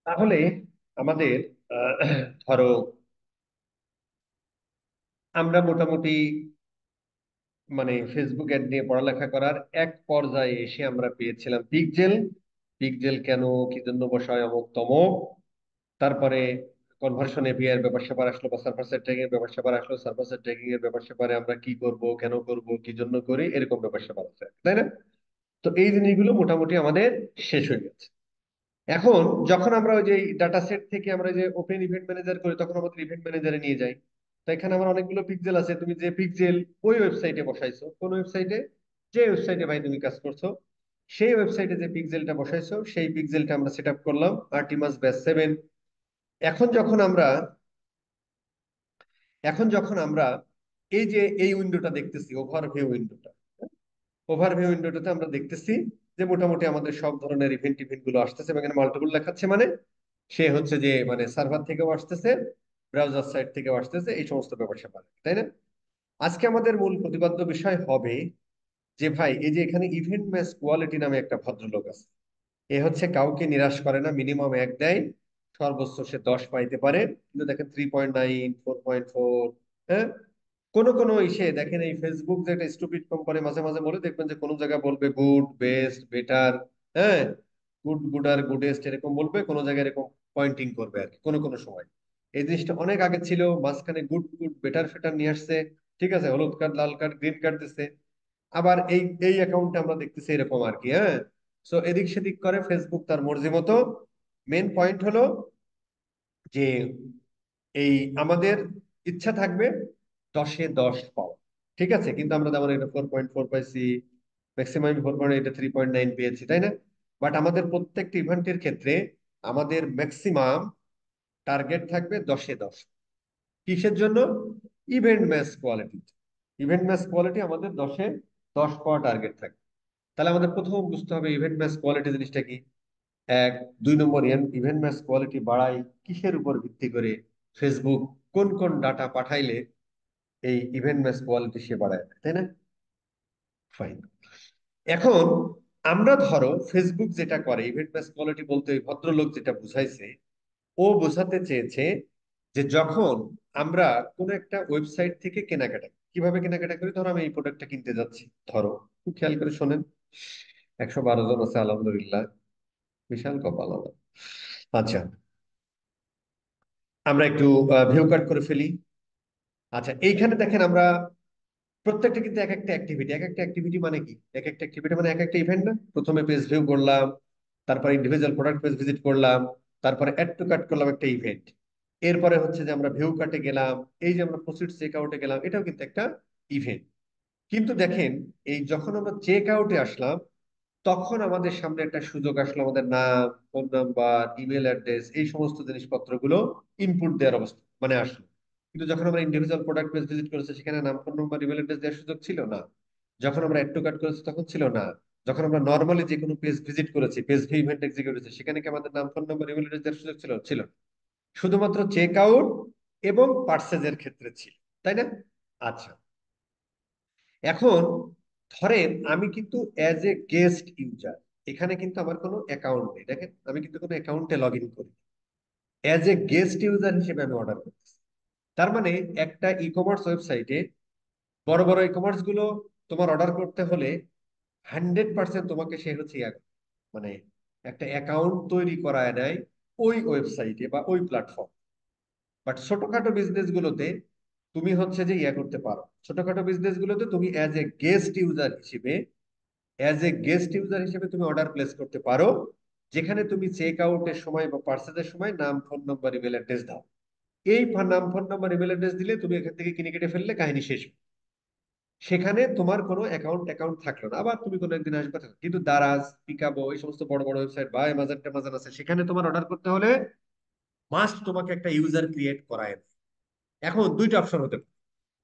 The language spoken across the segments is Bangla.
তাহলে আমাদের ধরো আমরা মোটামুটি মানে ফেসবুক অ্যাড নিয়ে পড়ালেখা করার এক পর্যায়ে এসে আমরা পেয়েছিলাম পিকজেল। পিকজেল কেন, কি জন্য বসায়, অমুক তমক। তারপরে কনভার্সন এপিআই এর ব্যাপার স্যাপার আসলো, বা সার্ভার সাইড ট্র্যাকিং এর ব্যাপার স্যাপার আসলো। সার্ভার সাইড ট্র্যাকিং এর ব্যাপার স্যাপারে আমরা কি করব, কেন করব, কি জন্য করি, এরকম ব্যাপার স্যাপার আছে, তাই না? তো এই জিনিসগুলো মোটামুটি আমাদের শেষ হয়ে গেছে। এখন যখন আমরা ওই যে ডাটা সেট থেকে আমরা যে ওপেন ইভেন্ট ম্যানেজার করি, তখন আমাদের ইভেন্ট ম্যানেজারে নিয়ে যাই। তো এখানে আমার অনেকগুলো পিক্সেল আছে। তুমি যে পিক্সেল ওই ওয়েবসাইটে বসাইছো, কোন ওয়েবসাইটে, যে ওয়েবসাইটে ভাই তুমি কাজ করছো, সেই ওয়েবসাইটে যে পিক্সেলটা বসাইছো সেই পিক্সেলটা আমরা সেট আপ করলাম আর্টিমাস ব্যাস 7। এখন যখন আমরা এখন যখন আমরা এই যে এই উইন্ডোটা দেখতেছি, ওভারভিউ উইন্ডোটা, ওভারভিউ উইন্ডোটাতে আমরা দেখতেছি যে মোটামুটি আমাদের সব ধরনের ইভেন্ট ইভেন্ট গুলো আসতেছে, এবং এখানে মাল্টিপল দেখাচ্ছে, মানে সে হচ্ছে যে মানে সার্ভার থেকেও আসতেছে, ব্রাউজার সাইট থেকেও আসতেছে, এই সমস্ত ব্যাপার স্যাপার, তাই না? আজকে আমাদের মূল প্রতিপাদ্য বিষয় হবে যে ভাই এই যে এখানে ইভেন্ট ম্যাচ কোয়ালিটি নামে একটা ভদ্রলোক আছে। এ হচ্ছে কাউকে নিরাশ করে না, মিনিমাম 1 দেয়, সর্বোচ্চ সে 10 পাইতে পারে। কিন্তু দেখেন 3.9, 4.4, হ্যাঁ। কোন কোন ইসে দেখেন, এই ফেসবুক যে একটা স্টুপিড কোম্পানি মাঝে মাঝে বলে, দেখবেন যে কোন জায়গায় বলবে গুড, বেস্ট, বেটার, হ্যাঁ, গুড, গুডার, গুডেস্ট, এরকম বলবে, কোন জায়গায় এরকম পয়েন্টিং করবে আর কি, কোন কোন সময়। এই জিনিসটা অনেক আগে ছিল, মাঝখানে গুড, গুড, বেটার, ফেটার নিয়ে আসছে। ঠিক আছে, হলুদ কার্ড, লাল কার্ড, গ্রিন কার্ড দিচ্ছে। আবার এই এই অ্যাকাউন্টে আমরা দেখতেছি এরকম আর কি, হ্যাঁ। সো এদিক সেদিক করে ফেসবুক তার মর্জি মতো। মেন পয়েন্ট হলো যে এই আমাদের ইচ্ছা থাকবে 10-এ 10 পাওয়া। ঠিক আছে, কিন্তু আমরা যেমন এটা 4.4 পাইছি, ম্যাক্সিমাম 4.8, এটা 3.9 পেয়েছি, তাই না? বাট আমাদের প্রত্যেকটা ইভেন্টের ক্ষেত্রে আমাদের ম্যাক্সিমাম টার্গেট থাকবে 10-এ 10। কিসের জন্য? Event match quality. Event match quality আমাদের 10-এ 10 পাওয়া টার্গেট থাকবে। তাহলে আমাদের প্রথম বুঝতে হবে ইভেন্ট ম্যাচ কোয়ালিটি জিনিসটা কি। এক, 2 নম্বর, ইভেন্ট ম্যাচ কোয়ালিটি বাড়াই কিসের উপর ভিত্তি করে? ফেসবুক কোন কোন ডাটা পাঠাইলে এই ইভেন্ট ম্যাচ কোয়ালিটি সে বাড়ায় দেয়, তাই না? ফাইন। এখন আমরা ধরো ফেসবুক যেটা করে ইভেন্ট ম্যাচ কোয়ালিটি বলতে ওই ভদ্রলোক যেটা বুঝাইছে, ও বোঝাতে চেয়েছে যে যখন আমরা কোন একটা ওয়েবসাইট থেকে কেনাকাটা, কিভাবে কেনাকাটা করি, ধরো আমি এই প্রোডাক্টটা কিনতে যাচ্ছি, ধরো খুব খেয়াল করে শোনেন, 112 জন আছে আলহামদুলিল্লাহ, বিশাল কপাল আমার। আচ্ছা, আমরা একটু ভিউ কাট করে ফেলি। আচ্ছা, এইখানে দেখেন আমরা প্রত্যেকটা কিন্তু এক একটা অ্যাক্টিভিটি, এক একটা অ্যাক্টিভিটি মানে কি, এক একটা অ্যাক্টিভিটি মানে এক একটা ইভেন্ট না? প্রথমে পেজ ভিউ করলাম, তারপরে ইন্ডিভিজুয়াল প্রোডাক্ট পেজ ভিজিট করলাম, তারপরে অ্যাড টু কার্ট করলাম, একটা ইভেন্ট। এরপরে হচ্ছে যে আমরা ভিউ কার্টে গেলাম, এই যে আমরা প্রসিড চেক আউটে গেলাম, এটাও কিন্তু একটা ইভেন্ট। কিন্তু দেখেন, এই যখন আমরা চেক আউটে আসলাম, তখন আমাদের সামনে একটা সুযোগ আসলো, আমাদের নাম, ফোন নাম্বার, ইমেল অ্যাড্রেস, এই সমস্ত জিনিসপত্রগুলো ইনপুট দেওয়ার অবস্থা মানে আসলো। কিন্তু যখন আমরা ইন্ডিভিজুয়াল প্রোডাক্ট পেজ ভিজিট করেছি, সেখানে নাম, ফোন নাম্বার, ইমেল অ্যাড্রেস দেওয়ার সুযোগ ছিল না। যখন আমরা অ্যাড টু কার্ট করেছি তখন ছিল না। যখন আমরা নর্মালি যে কোনো পেজ ভিজিট করেছি, পেজ ভি ইভেন্ট এক্সিকিউট হয়েছে, সেখানে কি আমাদের নাম, ফোন নাম্বার, ইমেল অ্যাড্রেস দেওয়ার সুযোগ ছিল? ছিল না। শুধুমাত্র চেক আউট এবং পার্সেজের ক্ষেত্রে ছিল, তাই না? আচ্ছা, এখন ধরেন আমি কিন্তু অ্যাজ এ গেস্ট ইউজার, এখানে কিন্তু আমার কোনো অ্যাকাউন্ট নেই, দেখেন আমি কিন্তু কোনো অ্যাকাউন্টে লগ ইন করি, অ্যাজ এ গেস্ট ইউজার হিসেবে আমি অর্ডার করতেছি। তার মানে একটা ই কমার্স ওয়েবসাইটে, বড় বড় ই কমার্স গুলো, তোমার অর্ডার করতে হলে 100% তোমাকে সে হচ্ছে মানে একটা অ্যাকাউন্ট তৈরি করায় নেয় ওই ওয়েবসাইটে বা ওই প্ল্যাটফর্ম। বাট ছোটখাটো বিজনেস গুলোতে তুমি হচ্ছে যে করতে পারো, ছোটখাটো বিজনেস গুলোতে তুমি অ্যাজ এ গেস্ট ইউজার হিসেবে তুমি অর্ডার প্লেস করতে পারো, যেখানে তুমি চেক আউটের সময় বা পার্সেজের সময় নাম, ফোন নাম্বার, ইমেল অ্যাড্রেস দাও। এই নাম, ফোন নাম্বার, ইমেল অ্যাড্রেস দিলে তুমি এখান থেকে কিনে কেটে ফেললে কাহিনী শেষ। সেখানে তোমার কোনো অ্যাকাউন্ট অ্যাকাউন্ট থাকলো না। আবার তুমি কোনো একদিন আসবে, থাকলো। কিন্তু দারাজ, পিকাবো, এই সমস্ত বড় বড় ওয়েবসাইট বা অ্যামাজন ট্যামাজন আছে, সেখানে তোমার অর্ডার করতে হলে মাস্ট তোমাকে একটা ইউজার ক্রিয়েট করায় দেয়। এখন দুইটা অপশন হতে পারে।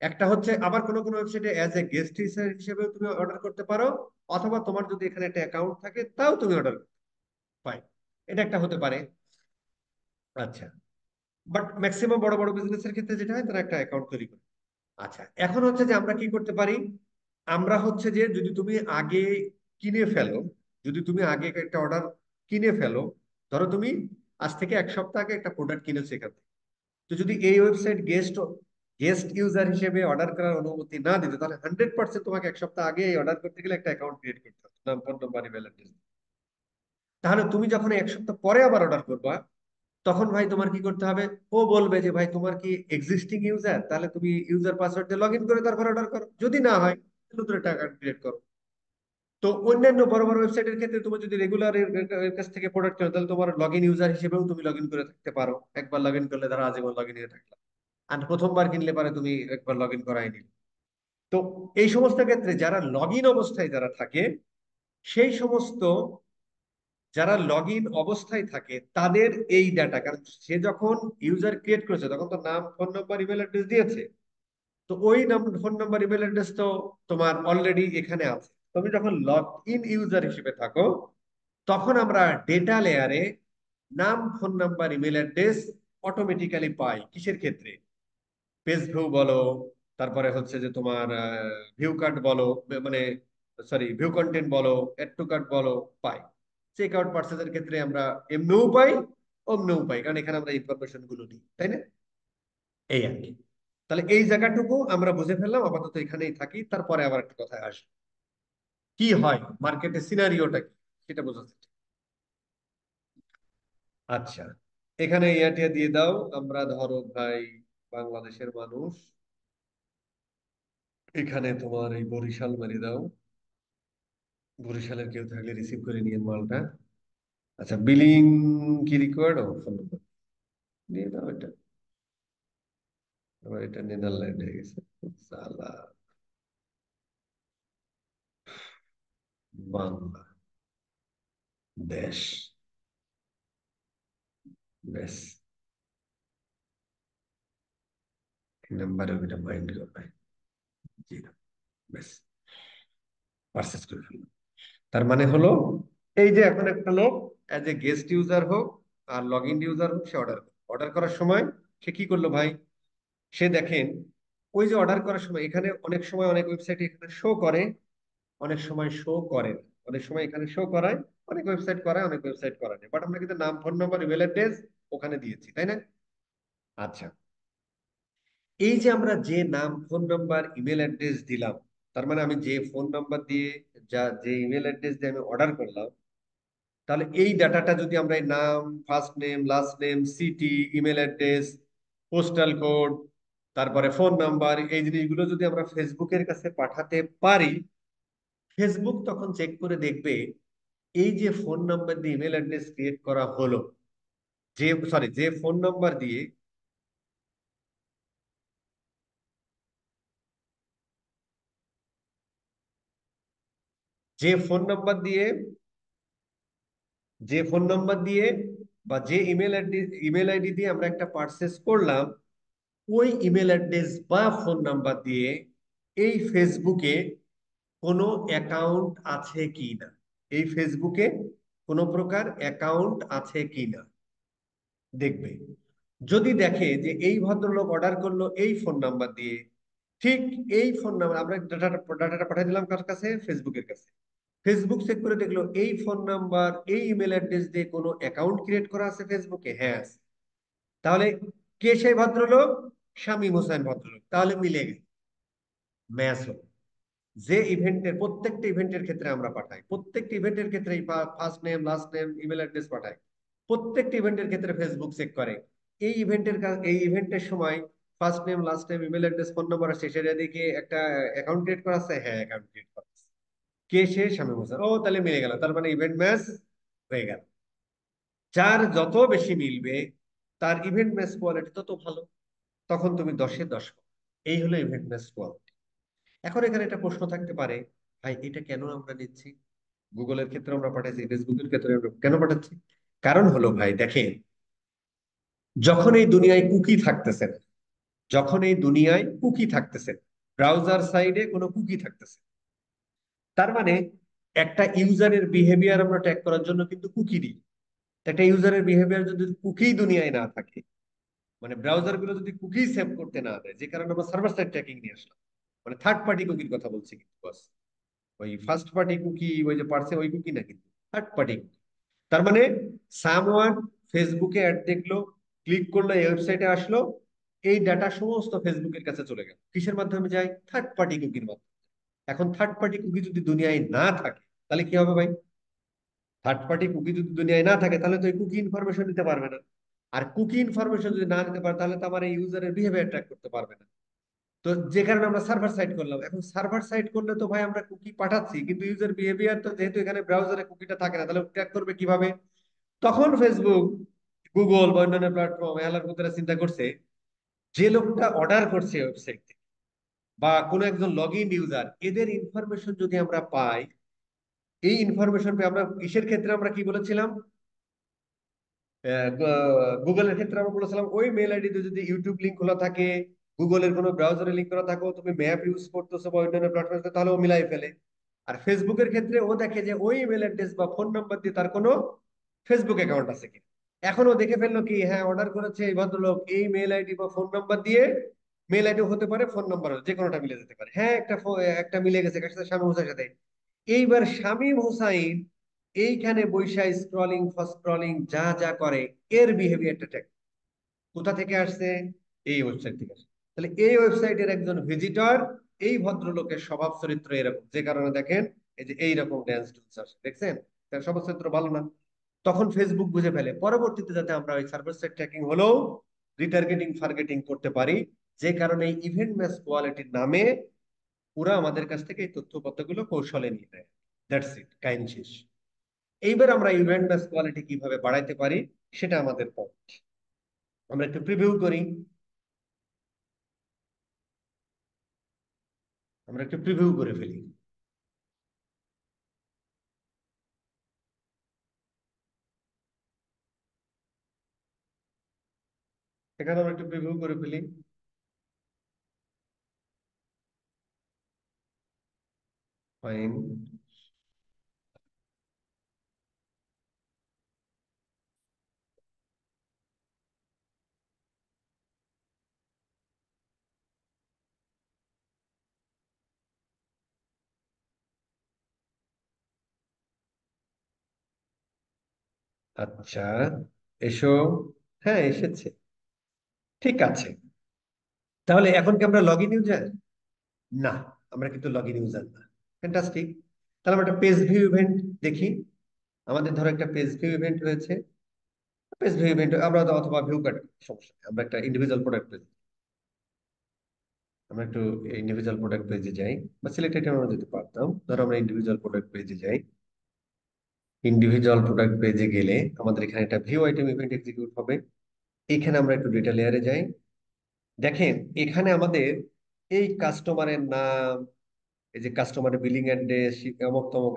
একটা হচ্ছে আবার কোনো কোনো ওয়েবসাইটে অ্যাজ এ গেস্ট হিসেবে তুমি অর্ডার করতে পারো, অথবা তোমার যদি এখানে একটা অ্যাকাউন্ট থাকে তাও তুমি অর্ডার করতে পারো। এটা একটা হতে পারে। আচ্ছা, বাট ম্যাক্সিমাম বড় বড় বিজনেসের ক্ষেত্রে যেটা হয়, তারা একটা অ্যাকাউন্ট তৈরি করে। আচ্ছা, এখন হচ্ছে যে আমরা কি করতে পারি, আমরা হচ্ছে যে যদি তুমি আগে কিনে ফেলো, যদি তুমি আগে একটা অর্ডার কিনে ফেলো, ধরো তুমি আজ থেকে 1 সপ্তাহ আগে একটা প্রোডাক্ট কিনেছো এখান থেকে। তো যদি এই ওয়েবসাইট গেস্ট গেস্ট ইউজার হিসেবে অর্ডার করার অনুমতি না দিত, তাহলে 100% তোমাকে 1 সপ্তাহ আগে অর্ডার করতে গেলে একটা অ্যাকাউন্ট ক্রিয়েট করতে হবে, নাম ফোন নাম্বার ইমেল অ্যাড্রেস। তাহলে তুমি যখন 1 সপ্তাহ পরে আবার অর্ডার করবা, তখন ভাই তোমার কি করতে হবে? ও বলবে যে ভাই তোমার কি এক্সিস্টিং ইউজার, তাহলে তুমি ইউজার পাসওয়ার্ড দিয়ে লগ ইন করে তারপর অর্ডার করো। যদি না হয়, নতুন একটা অ্যাকাউন্ট ক্রিয়েট করো। তো অন্যান্য বড় বড় ওয়েবসাইটের ক্ষেত্রে তুমি যদি রেগুলার এর কাছ থেকে প্রোডাক্ট কেনো, তাহলে তোমার লগ ইন ইউজার হিসেবেও তুমি লগ ইন করে থাকতে পারো। একবার লগ ইন করলে ধরো আজীবন লগ ইন হয়ে থাকলো। আর প্রথমবার কিনলে পারে তুমি একবার লগ ইন করাই নিলে। তো এই সমস্ত ক্ষেত্রে যারা লগ ইন অবস্থায় যারা থাকে, সেই সমস্ত যারা লগ ইন অবস্থায় থাকে তাদের এই ডাটা, কারণ সে যখন ইউজার ক্রিয়েট করেছে তখন তো নাম ফোন নাম্বার ইমেল অ্যাড্রেস দিয়েছে। তো ওই নাম ফোন নাম্বার ইমেল অ্যাড্রেস তো তোমার অলরেডি এখানে আছে। তুমি যখন লগ ইন ইউজার হিসেবে থাকো, তখন আমরা ডেটা লেয়ারে নাম phone number email address automatically পাই। কিসের ক্ষেত্রে? পেজ ভিউ বলো, তারপরে হচ্ছে যে তোমার ভিউ কার্ড বলো, মানে সরি ভিউ কন্টেন্ট বলো, এড টু কার্ড বলো, পাই। চেক আউট পার্সেসের ক্ষেত্রে আমরা এমনিও পাই, অমনিও পাই, কারণ এখানে আমরা ইনফরমেশন গুলো নিই, তাই না? এই আর কি। তাহলে এই জায়গাটুকু আমরা বুঝে ফেললাম, আপাতত এখানেই থাকি, তারপরে আবার একটা কথায় আসি। কি হয় মার্কেটের সিনারিওটা কি, সেটা বোঝাতে। আচ্ছা, এখানে ইয়াটিয়া দিয়ে দাও। আমরা ধরো ভাই বাংলাদেশের মানুষ, এখানে তোমার এই বরিশাল মেরে দাও। বরিশালের কেউ থাকলে রিসিভ করে নিয়ে মালটা। আচ্ছা, বিলিং কি রিকোয়ার্ড? ফোন নাম্বার দিয়ে দাও এটা। আবার এটা নেদারল্যান্ড হয়ে গেছে। সালা, বাংলাদেশ, ব্যাস। নাম্বারে ওইটা মাইন্ড করবে, জি না, ব্যাস, পারচেস করে ফেললো। তার মানে হলো, এই যে এখন একটা লোক এজ এ গেস্ট ইউজার হোক আর লগ ইন ইউজার হোক, সে অর্ডার অর্ডার করার সময় সে কি করলো ভাই? সে দেখেন, ওই যে অর্ডার করার সময় এখানে অনেক সময় অনেক ওয়েবসাইট এখানে শো করে, অনেক সময় শো করে না। অনেক সময় এখানে শো করায়, অনেক ওয়েবসাইট করায়, অনেক ওয়েবসাইট করায় না, বাট আমরা কিন্তু নাম ফোন নাম্বার ইমেল অ্যাড্রেস ওখানে দিয়েছি, তাই না? আচ্ছা, এই যে আমরা যে নাম ফোন নাম্বার ইমেল অ্যাড্রেস দিলাম, তার মানে আমি যে ফোন নাম্বার দিয়ে, যে ইমেল অ্যাড্রেস দিয়ে আমি অর্ডার করলাম, তাহলে এই ডাটাটা যদি আমরা এই নাম, first name, last name, city, email address, postal code, তারপরে ফোন নাম্বার, এই জিনিসগুলো যদি আমরা ফেসবুকের কাছে পাঠাতে পারি, ফেসবুক তখন চেক করে দেখবে এই যে ফোন নাম্বার দিয়ে ইমেল অ্যাড্রেস ক্রিয়েট করা হলো, যে সরি যে ফোন নাম্বার দিয়ে, যে ফোন নাম্বার দিয়ে যে ফোন নাম্বার দিয়ে বা যে ইমেল আইডি দিয়ে আমরা একটা পারচেস করলাম, ওই ইমেল অ্যাড্রেস বা ফোন নাম্বার দিয়ে এই ফেসবুকে কোনো অ্যাকাউন্ট আছে কি না, এই ফেসবুকে কোনো প্রকার অ্যাকাউন্ট আছে কি না দেখবে। যদি দেখে যে এই ভদ্রলোক অর্ডার করলো এই ফোন নাম্বার দিয়ে, ঠিক এই ফোন নাম্বার আমরা ডাটাটা পাঠিয়ে দিলাম কার কাছে? ফেসবুকের কাছে। ফেসবুক চেক করে দেখলো এই ফোন নাম্বার, এই ইমেল অ্যাড্রেস দিয়ে কোনো অ্যাকাউন্ট ক্রিয়েট করা আছে ফেসবুকে, হ্যাঁ আছে। তাহলে কে সেই ভদ্রলোক? শামীম হোসেন ভদ্রলোক। তাহলে মিলে গেল, ম্যাচ হলো। যে ইভেন্টের প্রত্যেকটা ইভেন্টের ক্ষেত্রে আমরা পাঠাই, প্রত্যেকটা ইভেন্টের ক্ষেত্রে first name, last name, email address পাঠাই, প্রত্যেকটা ইভেন্টের ক্ষেত্রে ফেসবুক চেক করে এই ইভেন্টের সময় first name, last name, email address, phone number আছে, সেটা দিকে একটা অ্যাকাউন্ট ক্রিয়েট করা আছে, হ্যাঁ অ্যাকাউন্ট ক্রিয়েট করা আছে। কে সে? শামীম হোসেন। ও তাহলে মিলে গেল, তার মানে ইভেন্ট ম্যাচ হয়ে গেল। যার যত বেশি মিলবে, তার ইভেন্ট ম্যাচ কোয়ালিটি তত ভালো। তখন তুমি 10-এ 10 পাবে। এই হলো ইভেন্ট ম্যাচ কোয়ালিটি। এখন এখানে একটা প্রশ্ন থাকতে পারে, ভাই এটা কেন আমরা নিচ্ছি? গুগলের ক্ষেত্রে আমরা পাঠাচ্ছি, ফেসবুকের ক্ষেত্রে আমরা কেন পাঠাচ্ছি? কারণ হলো ভাই দেখেন, যখন এই দুনিয়ায় কুকি থাকতেছে না, যখন এই দুনিয়ায় কুকি থাকতেছে না, ব্রাউজার সাইডে কোনো কুকি থাকতেছে না, তার মানে একটা ইউজারের বিহেভিয়ার আমরা ট্র্যাক করার জন্য কিন্তু কুকি দিই। একটা ইউজারের বিহেভিয়ার যদি কুকি দুনিয়ায় না থাকে, মানে ব্রাউজার গুলো যদি কুকি সেভ করতে না দেয়, যে কারণে আমরা সার্ভার সাইড ট্র্যাকিং নিয়ে আসলাম, মানে থার্ড পার্টি কুকির কথা বলছি কিন্তু বস, ওই ফার্স্ট পার্টি কুকি ওই যে পারছে ওই কুকি না, কিন্তু থার্ড পার্টি। তার মানে সামওয়ান ফেসবুকে অ্যাড দেখলো, ক্লিক করলো, এই ওয়েবসাইটে আসলো, এই ডাটা সমস্ত ফেসবুকের কাছে চলে গেল। কিসের মাধ্যমে যায়? থার্ড পার্টি কুকির মাধ্যমে। এখন থার্ড পার্টি কুকি যদি দুনিয়ায় না থাকে, তাহলে কি হবে ভাই? থার্ড পার্টি কুকি যদি দুনিয়ায় না থাকে, তাহলে তো এই কুকি ইনফরমেশন নিতে পারবে না। আর কুকি ইনফরমেশন যদি না নিতে পারে, তাহলে তো আমার এই ইউজারের বিহেভিয়ার ট্র্যাক করতে পারবে না। তো যে কারণে আমরা সার্ভার সাইড করলাম। এখন সার্ভার সাইড করলে তো ভাই আমরা কুকি পাঠাচ্ছি, কিন্তু ইউজার বিহেভিয়ার তো, যেহেতু এখানে ব্রাউজারে কুকিটা থাকে না, তাহলে ট্র্যাক করবে কিভাবে? তখন ফেসবুক, গুগল বা অন্যান্য প্ল্যাটফর্ম এলার মধ্যে চিন্তা করছে, যে লোকটা অর্ডার করছে ওয়েবসাইট থেকে বা কোনো একজন লগ ইন ইউজার, এদের ইনফরমেশন যদি আমরা পাই, এই ইনফরমেশন পেয়ে আমরা কিসের ক্ষেত্রে আমরা কি বলেছিলাম? গুগলের ক্ষেত্রে আমরা বলেছিলাম ওই মেল আইডিতে যদি ইউটিউব লিঙ্ক খোলা থাকে, গুগলের কোনো ব্রাউজারে লিঙ্ক করা থাকো, তুমি ম্যাপ ইউজ করতেছো বা অন্যান্য প্ল্যাটফর্মে, তাহলে ও মিলাই ফেলে। আর ফেসবুকের ক্ষেত্রে ও দেখে যে ওই মেল অ্যাড্রেস বা ফোন নাম্বার দিয়ে তার কোনো ফেসবুক অ্যাকাউন্ট আছে কি। এখন ও দেখে ফেললো কি, হ্যাঁ অর্ডার করেছে এই ভদ্রলোক এই মেল আইডি বা ফোন নাম্বার দিয়ে। মেল আইডি হতে পারে, ফোন নাম্বার যে কোনোটা মিলে যেতে পারে। হ্যাঁ একটা মিলে গেছে, কার সাথে? শামীম হোসেনের সাথে। এইবার শামীম হোসাইন এইখানে বৈশা স্ক্রলিং ফস্ক্রলিং যা যা করে, এর বিহেভিয়ারটা ঠিক কোথা থেকে আসছে? এই ওয়েবসাইট থেকে আসছে। তাহলে এই ওয়েবসাইটের একজন ভিজিটর, এই ভদ্রলোকের স্বভাব চরিত্র এরকম, যে কারণে দেখেন এই যে এইরকম ড্যান্স টুন্স আসে, দেখছেন? তার স্বভাব চরিত্র ভালো না। তখন ফেসবুক বুঝে ফেলে, পরবর্তীতে যাতে আমরা ওই সার্ভার সাইড ট্র্যাকিং হলেও রিটার্গেটিং ফার্গেটিং করতে পারি, যে কারণে ইভেন্ট ম্যাচ কোয়ালিটির নামে ওরা আমাদের কাছ থেকে এই তথ্যপত্রগুলো কৌশলে নিয়ে নেয়। দ্যাটস ইট, কাহিনী শেষ। এইবার আমরা ইভেন্ট ম্যাচ কোয়ালিটি কিভাবে বাড়াইতে পারি, সেটা আমাদের পয়েন্ট। আমরা একটু প্রিভিউ করি। আমরা একটু প্রিভিউ করে ফেলি। এখানে আমরা একটু প্রিভিউ করে ফেলি। ফাইন। আচ্ছা, এসো। হ্যাঁ, এসেছে। ঠিক আছে। তাহলে এখন কি আমরা লগ ইন ইউজার? না, আমরা কিন্তু লগ ইন ইউজার না। ফ্যান্টাস্টিক। তাহলে আমরা একটা পেজ ভিউ ইভেন্ট দেখি। আমাদের ধরো একটা পেজ ভিউ ইভেন্ট রয়েছে। পেজ ভিউ ইভেন্ট আমরা অথবা ভিউ কাট, সমস্যা নেই। আমরা একটা ইন্ডিভিজুয়াল প্রোডাক্ট পেজ, আমরা একটু ইন্ডিভিজুয়াল প্রোডাক্ট পেজে যাই, বা সিলেক্ট আইটেম আমরা যদি পারতাম। ধরো আমরা ইন্ডিভিজুয়াল প্রোডাক্ট পেজে যাই। ইন্ডিভিজুয়াল প্রোডাক্ট পেজে গেলে আমাদের এখানে একটা ভিউ আইটেম ইভেন্ট এক্সিকিউট হবে। এখানে আমরা একটু ডেটা লেয়ারে যাই। দেখেন এখানে আমাদের এই কাস্টমারের নাম, এই যে কাস্টমারের বিলিং অ্যাড্রেস, অমুক তমুক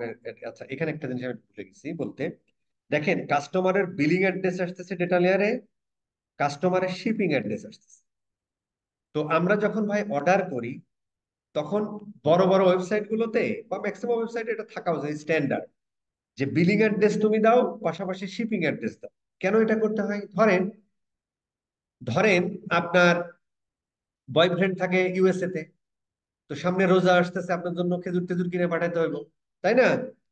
আচ্ছা, এখানে একটা জিনিস আমি ভুলে গেছি বলতে। দেখেন কাস্টমারের বিলিং অ্যাড্রেস আসতেছে ডেটা লেয়ারে, কাস্টমারের শিপিং অ্যাড্রেস আসতেছে। তো আমরা যখন ভাই অর্ডার করি, তখন বড় বড় ওয়েবসাইট গুলোতে বা ম্যাক্সিমাম ওয়েবসাইটে এটা থাকা উচিত স্ট্যান্ডার্ড, যে বিলিং অ্যাড্রেস তুমি দাও, পাশাপাশি শিপিং অ্যাড্রেস দাও। কেন এটা করতে হয়? ধরেন ধরেন আপনার বয়ফ্রেন্ড থাকে ইউএসএ তে। তো সামনে রোজা আসতেছে, আপনার জন্য খেজুর টেজুর কিনে পাঠাইতে হইব, তাই না?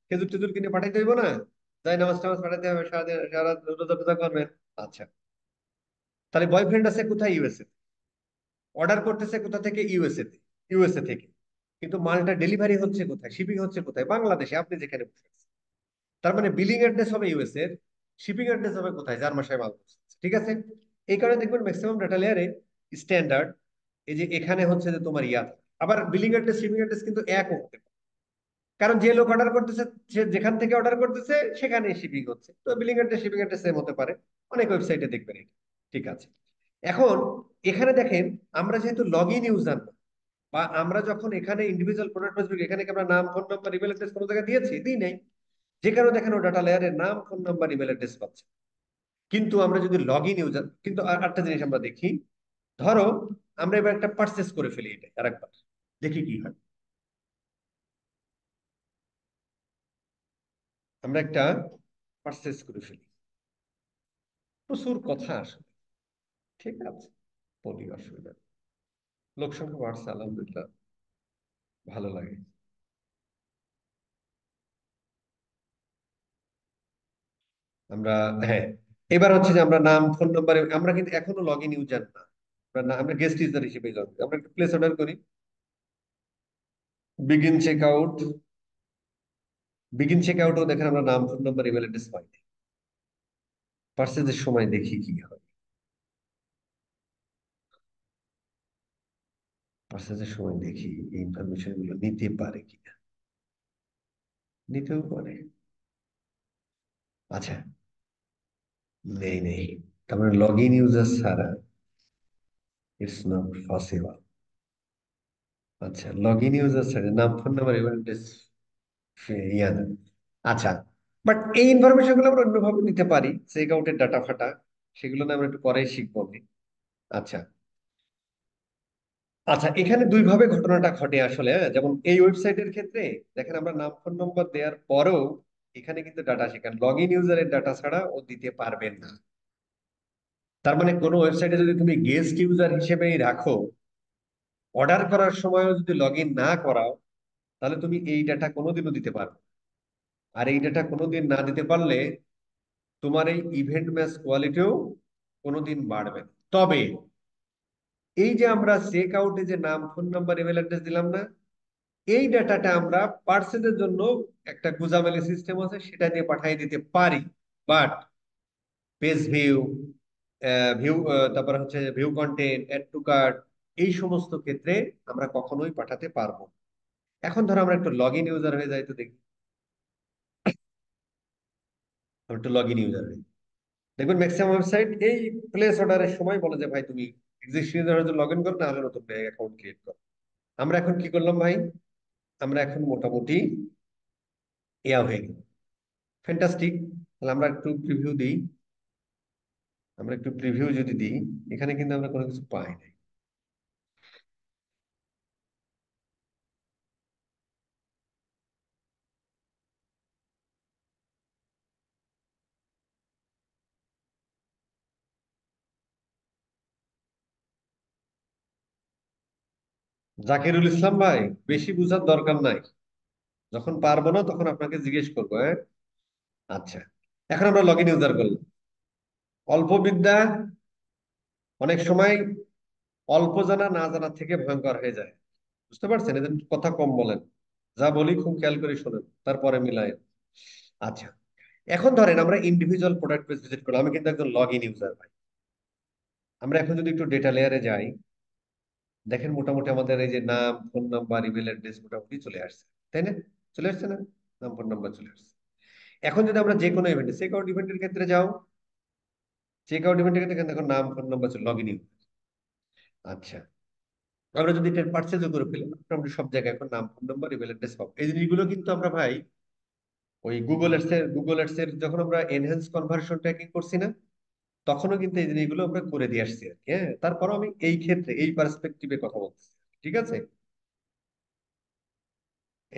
খেজুর টেজুর কিনে পাঠাইতে হইব না? তাই নামাজ টামাজ পাঠাইতে হবে, সারা রোজা টোজা করবেন। আচ্ছা, তাহলে বয়ফ্রেন্ড আছে কোথায়? ইউএসএ। অর্ডার করতেছে কোথা থেকে? ইউএসএ থেকে। কিন্তু মালটা ডেলিভারি হচ্ছে কোথায়, শিপিং হচ্ছে কোথায়? বাংলাদেশে, আপনি যেখানে বসে আছেন। তার মানে বিলিং অ্যাড্রেস হবে ইউএসএ এর, শিপিং অ্যাড্রেস হবে কোথায়? যার মাসায় মাল পৌঁছাচ্ছে। ঠিক আছে। এই কারণে দেখবেন ম্যাক্সিমাম ডাটা লেয়ারে স্ট্যান্ডার্ড, এই যে এখানে হচ্ছে যে তোমার ইয়া থাকে। আবার বিলিং অ্যাড্রেস শিপিং অ্যাড্রেস কিন্তু একও হতে পারে, কারণ যে লোক অর্ডার করতেছে, সে যেখান থেকে অর্ডার করতেছে সেখানে শিপিং হচ্ছে, তো billing address shipping address same হতে পারে। অনেক ওয়েবসাইটে দেখবেন এটা। ঠিক আছে। এখন এখানে দেখেন, আমরা যেহেতু লগ ইন ইউজার না, বা আমরা যখন এখানে ইন্ডিভিজুয়াল প্রোডাক্ট বেসিক, এখানে কি আমরা নাম, ফোন নাম্বার, ইমেল অ্যাড্রেস কোনো জায়গায় দিয়েছি? দিই নাই। যে কারণে দেখেন ও ডাটা লেয়ারের নাম, ফোন নাম্বার, ইমেল অ্যাড্রেস পাচ্ছে। কিন্তু আমরা যদি লগ ইন ইউজার, কিন্তু আরেকটা জিনিস আমরা দেখি। ধরো আমরা এবার একটা পারচেস করে ফেলি, এটা আরেকবার দেখি কি হয়। আমরা একটা পারচেস করে ফেলি। প্রচুর কথা আসলে। ঠিক আছে, বলি, অসুবিধা নেই। লোক সংখ্যা বাড়ছে, আলহামদুলিল্লাহ, ভালো লাগে। আমরা, হ্যাঁ, এবার হচ্ছে যে আমরা নাম ফোন নাম্বারে আমরা কিন্তু এখনো লগ ইন ইউজার না, আমরা গেস্ট ইউজার হিসেবে লগ ইন। আমরা একটু প্লেস অর্ডার করি, begin checkout. Begin check আউটও দেখেন আমরা নাম ফোন নাম্বার ইমেল অ্যাড্রেস পাই। পার্সেজের সময় দেখি কি হয়, পার্সেজের সময় দেখি এই ইনফরমেশন গুলো নিতে পারে কিনা। নিতেও পারে। আচ্ছা, নেই নেই, তার মানে লগ ইন ইউজার ছাড়া ইটস নট পসিবল। আচ্ছা, লগ ইন ইউজার ছাড়া নাম ফোন নাম্বার ইমেল অ্যাড্রেস ইয়া না। আচ্ছা, বাট এই ইনফরমেশন গুলো আমরা অন্যভাবে নিতে পারি, চেক আউটের ডাটা ফাটা, সেগুলো না আমরা একটু পরেই শিখবো আমি। আচ্ছা। আচ্ছা, এখানে দুই ভাবে ঘটনাটা ঘটে আসলে, হ্যাঁ? যেমন এই ওয়েবসাইটের ক্ষেত্রে দেখেন আমরা নাম ফোন নম্বর দেওয়ার পরেও এখানে কিন্তু ডাটা সেখানে লগ ইন ইউজারের ডাটা ছাড়া ও দিতে পারবেন না। তার মানে কোনো ওয়েবসাইটে যদি তুমি গেস্ট ইউজার হিসেবেই রাখো, অর্ডার করার সময়ও যদি লগ ইন না করাও, তাহলে তুমি এই ডাটা কোনোদিনও দিতে পারবে না। আর এই ডাটা কোনোদিন না দিতে পারলে তোমার এই ইভেন্ট ম্যাচ কোয়ালিটিও কোনোদিন বাড়বে না। তবে এই যে আমরা চেক আউটে যে নাম ফোন নাম্বার ইমেল অ্যাড্রেস দিলাম না, এই ডাটাটা আমরা পার্সেলের জন্য একটা গুজামেলি সিস্টেম আছে, সেটা দিয়ে পাঠিয়ে দিতে পারি। বাট পেজ ভিউ, ভিউ, তারপর হচ্ছে view content, add to cart, এই সমস্ত ক্ষেত্রে আমরা কখনোই পাঠাতে পারবো না। এখন ধরো আমরা একটু লগ ইন ইউজার হয়ে যাই, তো দেখি আমরা একটু লগ ইন ইউজার হই। দেখবেন ম্যাক্সিমাম ওয়েবসাইট এই প্লেস অর্ডারের সময় বলে যে ভাই তুমি এক্সিস্টিং ইউজার হয়তো লগ ইন করো, না হলে নতুন অ্যাকাউন্ট ক্রিয়েট করো। আমরা এখন কি করলাম ভাই, আমরা এখন মোটামুটি ইয়া হয়ে গেল, ফ্যান্টাস্টিক। তাহলে আমরা একটু প্রিভিউ দিই। আমরা একটু প্রিভিউ যদি দিই, এখানে কিন্তু আমরা কোনো কিছু পাই নাই। জাকিরুল ইসলাম ভাই, বেশি বুঝার দরকার নাই, যখন পারবো না তখন আপনাকে জিজ্ঞেস করবো, হ্যাঁ? আচ্ছা, এখন আমরা লগ ইন ইউজার করলাম। অল্প বিদ্যা অনেক সময় অল্প জানা না জানা থেকে ভয়ঙ্কর হয়ে যায়, বুঝতে পারছেন? এদের কথা কম বলেন, যা বলি খুব খেয়াল করে শোনেন, তারপরে মিলায়। আচ্ছা, এখন ধরেন আমরা ইন্ডিভিজুয়াল প্রোডাক্ট পেজ ভিজিট করলাম, আমি কিন্তু একজন লগ ইন ইউজার ভাই। আমরা এখন যদি একটু ডেটা লেয়ারে যাই, দেখেন মোটামুটি আমাদের এই যে নাম ফোন নাম্বার ইমেল অ্যাড্রেস মোটামুটি চলে আসছে, তাই না? চলে আসছে না? নাম ফোন নাম্বার চলে আসছে। এখন যদি আমরা যে কোনো ইভেন্টে, চেক আউট ইভেন্টের ক্ষেত্রে যাও, চেক আউট ইভেন্টের ক্ষেত্রে এখানে দেখো নাম ফোন নাম্বার চলে, লগ ইন। আচ্ছা, আমরা যদি এটা পার্চেজও করে ফেলি, মোটামুটি সব জায়গায় এখন নাম ফোন নাম্বার ইমেল অ্যাড্রেস পাবো। এই জিনিসগুলো কিন্তু আমরা ভাই ওই গুগল এডস এর যখন আমরা এনহ্যান্স কনভার্সন ট্র্যাকিং করছি না, তখনও কিন্তু এই জিনিসগুলো আমরা করে দিয়ে আসছি আর কি, হ্যাঁ? তারপরও আমি এই ক্ষেত্রে এই পার্সপেক্টিভে কথা বলছি, ঠিক আছে?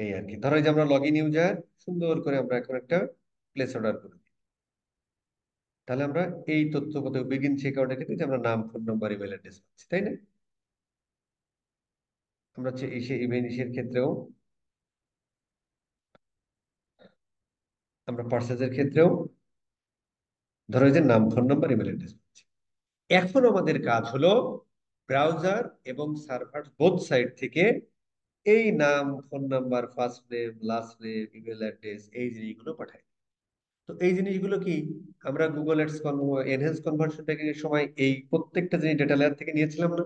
এই আর কি, ধরো এই যে আমরা লগ ইন ইউজার, সুন্দর করে আমরা এখন একটা প্লেস অর্ডার করে দিই। তাহলে আমরা এই তথ্য কত বিগিন চেক আউটের ক্ষেত্রে যে আমরা নাম ফোন নাম্বার ইমেল অ্যাড্রেস পাচ্ছি, তাই না? আমরা হচ্ছে এই সেই ইভেন্টের ক্ষেত্রেও, আমরা পার্সেসের ক্ষেত্রেও ধরো এই যে নাম ফোন নাম্বার ইমেল অ্যাড্রেস পাচ্ছি। এখন আমাদের কাজ হলো ব্রাউজার এবং সার্ভার বোথ সাইড থেকে এই নাম phone number first name last name email address এই জিনিসগুলো পাঠাই। তো এই জিনিসগুলো কি আমরা Google ads enhance conversion tracking এর সময় এই প্রত্যেকটা জিনিস ডেটা লেয়ার থেকে নিয়েছিলাম না?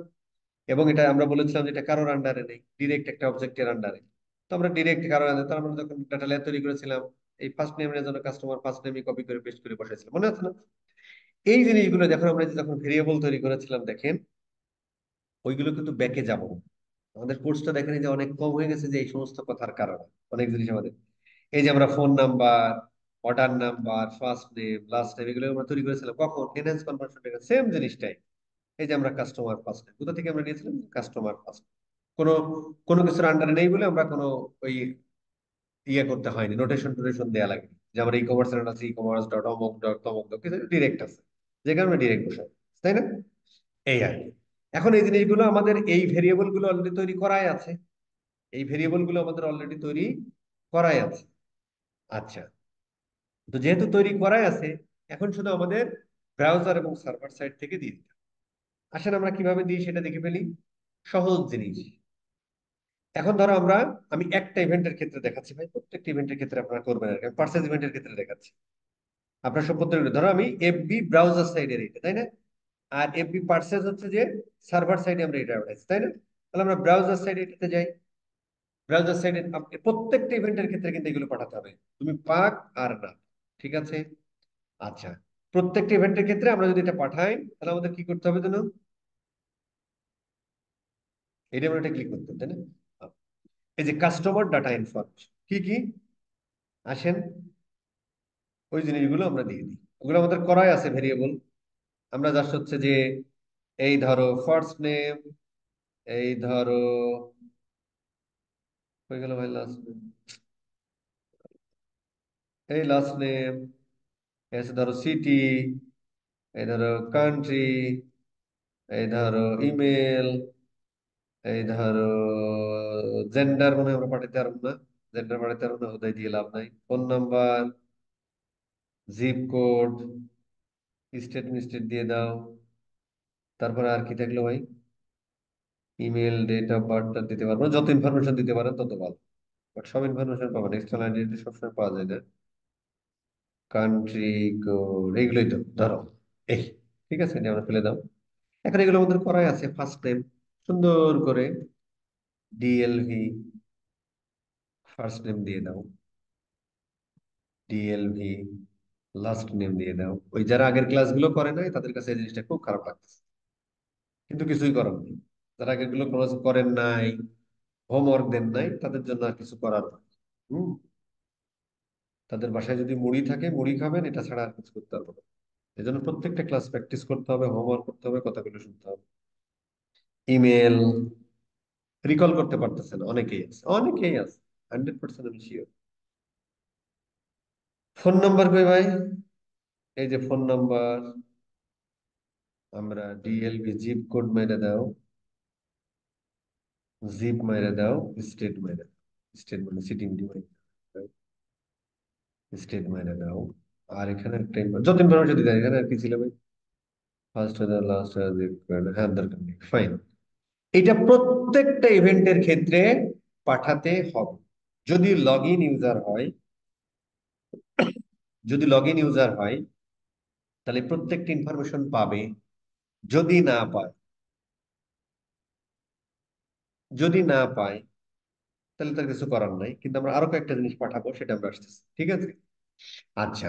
এবং এটা আমরা বলেছিলাম যে এটা কারোর আন্ডারে নেই, ডিরেক্ট একটা অবজেক্টের আন্ডারে। তো আমরা ডিরেক্ট কারোর আন্ডারে, তার আমরা যখন ডাটা লেয়ার তৈরি করেছিলাম, এই ফার্স্ট নেমের জন্য কাস্টমার ফার্স্ট নেমই কপি করে পেস্ট করে বসাইছিলাম, মনে আছে না? এই জিনিসগুলো যখন আমরা যখন ভেরিয়েবল তৈরি করেছিলাম, দেখেন ওইগুলো কিন্তু ব্যাকে যাব। আমাদের কোর্সটা দেখেন এই যে অনেক কম হয়ে গেছে যে এই সমস্ত কথার কারণে। অনেক জিনিস আমাদের এই যে আমরা phone number, order number, first name last name এগুলো আমরা তৈরি করেছিলাম কখন, এনহ্যান্স কনভার্সন সেম জিনিসটাই। এই যে আমরা কাস্টমার ফার্স্ট নেম কোথা থেকে আমরা নিয়েছিলাম, কাস্টমার ফার্স্ট। কোনো কোনো কিছুর আন্ডারে নেই বলে আমরা কোনো ওই ইয়ে করতে হয়নি, নোটেশন টোটেশন দেওয়া লাগে, যে আমরা ই কমার্স আছে ই কমার্স ডট অমুক ডট তমুক ডট, কিছু ডিরেক্ট আছে, যে কারণে ডিরেক্ট বসাই, তাই না? এই আর কি। এখন এই জিনিসগুলো আমাদের এই ভেরিয়েবল গুলো অলরেডি তৈরি করাই আছে, এই ভেরিয়েবল গুলো আমাদের অলরেডি তৈরি করাই আছে। আচ্ছা, তো যেহেতু তৈরি করাই আছে, এখন শুধু আমাদের ব্রাউজার এবং সার্ভার সাইড থেকে দিয়ে দিতে হবে। আসেন আমরা কিভাবে দিই সেটা দেখে ফেলি। সহজ জিনিস। এখন ধরো আমি একটা ইভেন্টের ক্ষেত্রে দেখাচ্ছি ভাই, প্রত্যেকটা ইভেন্টের ক্ষেত্রে আপনারা করবেন আর কি। আমি পার্সেস ইভেন্টের ক্ষেত্রে দেখাচ্ছি। আপনার সব প্রত্যেকটা ধরো আমি এফবি ব্রাউজার সাইডের এটা, তাই না? আর এফবি পার্সেস হচ্ছে যে সার্ভার সাইডে আমরা এটা অ্যাডভার্টাইজ, তাই না? তাহলে আমরা ব্রাউজার সাইডে এটাতে যাই। ব্রাউজার সাইডে প্রত্যেকটা ইভেন্টের ক্ষেত্রে কিন্তু এগুলো পাঠাতে হবে, তুমি পাক আর না। ঠিক আছে। আচ্ছা, প্রত্যেকটা ইভেন্টের ক্ষেত্রে আমরা যদি এটা পাঠাই তাহলে আমাদের কি করতে হবে জানো? এটা আমরা এটা ক্লিক করতে হবে, তাই না? এই যে কাস্টমার ডাটা ইনফরমেশন কি কি আসেন, ওই জিনিসগুলো আমরা দিয়ে দিই। ওগুলো আমাদের করাই আছে ভেরিয়েবল। আমরা জাস্ট হচ্ছে যে এই ধরো ফার্স্ট নেম, এই ধরো হয়ে গেল ভাই লাস্ট নেম, এই লাস্ট নেম, এসে ধরো সিটি, এই ধরো কান্ট্রি, এই ধরো ইমেল, এই ধরো জেন্ডার, মনে হয় আমরা পাঠাতে পারবো না। জেন্ডার পাঠাতে পারবো না, ওটাই দিয়ে লাভ নাই। Phone number, zip code, state মিস্টেট দিয়ে দাও। তারপরে আর কি থাকলো ভাই? ইমেল, ডেট অফ বার্থটা দিতে পারবো না। যত ইনফরমেশন দিতে পারেন তত ভালো, বাট সব ইনফরমেশন পাবেন, এক্সটার্নাল আইডেন্টি সবসময় পাওয়া যায় না। কান্ট্রি কোড, এগুলোই তো ধরো এই। ঠিক আছে, এটা আমরা ফেলে দাও। এখন এগুলো আমাদের করাই আছে। ফার্স্ট নেম সুন্দর করে ডিএলভি ফার্স্ট নেম দিয়ে দাও, ডিএলভি লাস্ট নেম দিয়ে দাও। ওই যারা আগের ক্লাসগুলো করে নাই তাদের কাছে এই জিনিসটা খুব খারাপ লাগছে, কিন্তু কিছুই করার নেই। যারা আগের গুলো ক্লাস করেন নাই, হোমওয়ার্ক দেন নাই, তাদের জন্য আর কিছু করার নাই। হম। তাদের বাসায় যদি মুড়ি থাকে মুড়ি খাবেন, এটা ছাড়া আর কিছু করতে পারবো না। এই জন্য প্রত্যেকটা ক্লাস প্র্যাকটিস করতে হবে, হোমওয়ার্ক করতে হবে, কথাগুলো শুনতে হবে। ইমেল রিকল করতে পারতেছে না, অনেকেই আছে, অনেকেই আছে, 100% আমি শিওর। ফোন নাম্বার কই ভাই? এই যে ফোন নাম্বার, আমরা ডিএলবি জিপ কোড মেরে দাও, জিপ মেরে দাও, স্টেট মেরে দাও। স্টেট মানে সিটি ডিভাইস, স্টেট মেরে দাও। আর এখানে একটা যত ইনফরমেশন দিতে হয়, এখানে আর কি ছিল ভাই? ফার্স্ট হাজার, লাস্ট হাজার, জিপ কোড, হ্যাঁ দরকার নেই, ফাইন। এটা প্রত্যেকটা ইভেন্টের ক্ষেত্রে পাঠাতে হবে। যদি লগ ইন ইউজার হয়, যদি লগ ইন ইউজার হয় তাহলে প্রত্যেকটা ইনফরমেশন পাবে। যদি না পায়, যদি না পায় তাহলে তার কিছু করার নাই। কিন্তু আমরা আরো কয়েকটা জিনিস পাঠাবো, সেটা আমরা আসতেছি, ঠিক আছে? আচ্ছা,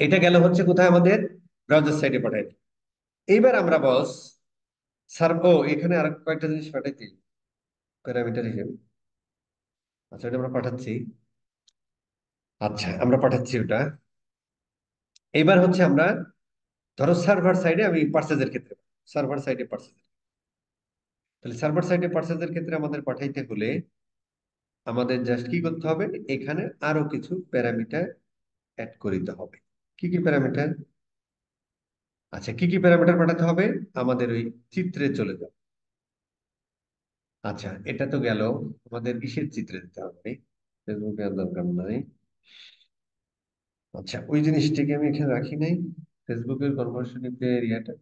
এটা গেল হচ্ছে কোথায় আমাদের? ব্রাউজার সাইডে পাঠাই দিই। এইবার আমরা বস ও এখানে আর কয়েকটা জিনিস পাঠাইছি প্যারামিটার হিসেবে। আচ্ছা, এটা আমরা পাঠাচ্ছি। আচ্ছা, আমরা পাঠাচ্ছি ওটা। এবার হচ্ছে আমরা ধরো সার্ভার সাইডে আমি পার্সেজের ক্ষেত্রে, সার্ভার সাইডে পার্সেজ, তাহলে সার্ভার সাইডে পার্সেজের ক্ষেত্রে আমাদের পাঠাইতে হলে আমাদের জাস্ট কি করতে হবে? এখানে আরো কিছু প্যারামিটার অ্যাড করিতে হবে। কি কি প্যারামিটার? আচ্ছা, কি কি প্যারামিটার পাঠাতে হবে? আমাদের ওই চিত্রে চলে যাও। আচ্ছা, এটা তো গেল। আমাদের কিসের চিত্রে দিতে হবে? ফেসবুকে আর দরকার নাই। আচ্ছা, ওই জিনিসটাকে আমি এখানে রাখি নাই, ফেসবুকের কনভার্সন এরিয়াটা।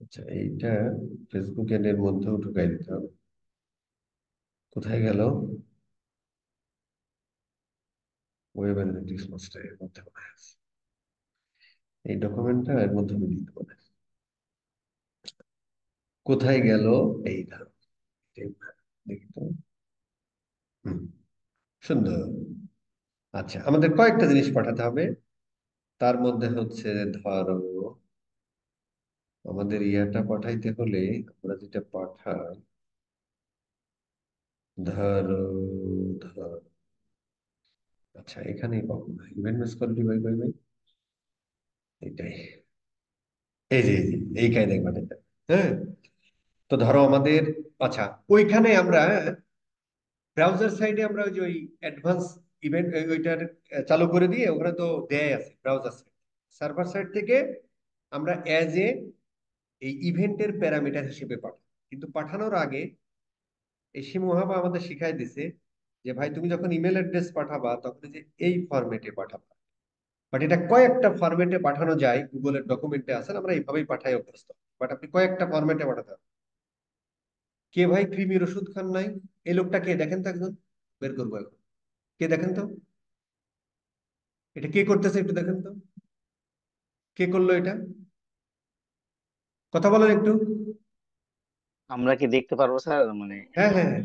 আচ্ছা, এইটা ফেসবুক এর মধ্যেও ঢুকাই দিতে হবে। কোথায় গেল? ওয়েব অ্যানালিটিক্স মাস্টার এর মধ্যে মনে হয় আছে। এই ডকুমেন্টটা এর মধ্যে আমি দিতে পারি। কোথায় গেল? এই ধরো, দেখি তো। হুম, সুন্দর। আচ্ছা, আমাদের কয়েকটা জিনিস পাঠাতে হবে। তার মধ্যে হচ্ছে ধরো আমাদের ইয়াটা পাঠাইতে হলে আমরা যেটা পাঠাই, ধরো ধরো আচ্ছা, এখানেই পাবো না। ইভেন্ট মিস করলি ভাই, ভাই ভাই, এটাই। এই যে এই কায়দায় পাঠাইতে হবে। হ্যাঁ, তো ধরো আমাদের, আচ্ছা, ওইখানে আমরা ব্রাউজার সাইডে আমরা ওই যে ওই অ্যাডভান্স ইভেন্ট ওইটার চালু করে দিয়ে ওখানে তো দেয় আছে ব্রাউজার সাইড। সার্ভার সাইড থেকে আমরা অ্যাজ এ এই ইভেন্টের প্যারামিটার হিসেবে পাঠাই। কিন্তু পাঠানোর আগে এই শিমুহাবা আমাদের শিখাই দিছে যে ভাই তুমি যখন ইমেল অ্যাড্রেস পাঠাবা তখন এই যে এই ফরম্যাটে পাঠাবা। বাট এটা কয়েকটা ফরম্যাটে পাঠানো যায়, গুগলের ডকুমেন্টে আছে, আমরা এইভাবেই পাঠাই অভ্যস্ত। বাট আপনি কয়েকটা ফরম্যাটে পাঠাতে হবে। কে ভাই কৃমির ওষুধ খান নাই? এই লোকটা কে দেখেন তো একজন, বের করবো এখন। কে দেখেন তো, এটা কে করতেছে একটু দেখেন তো, কে করলো এটা? কথা বলেন একটু। আমরা কি দেখতে পারবো স্যার, মানে? হ্যাঁ হ্যাঁ হ্যাঁ।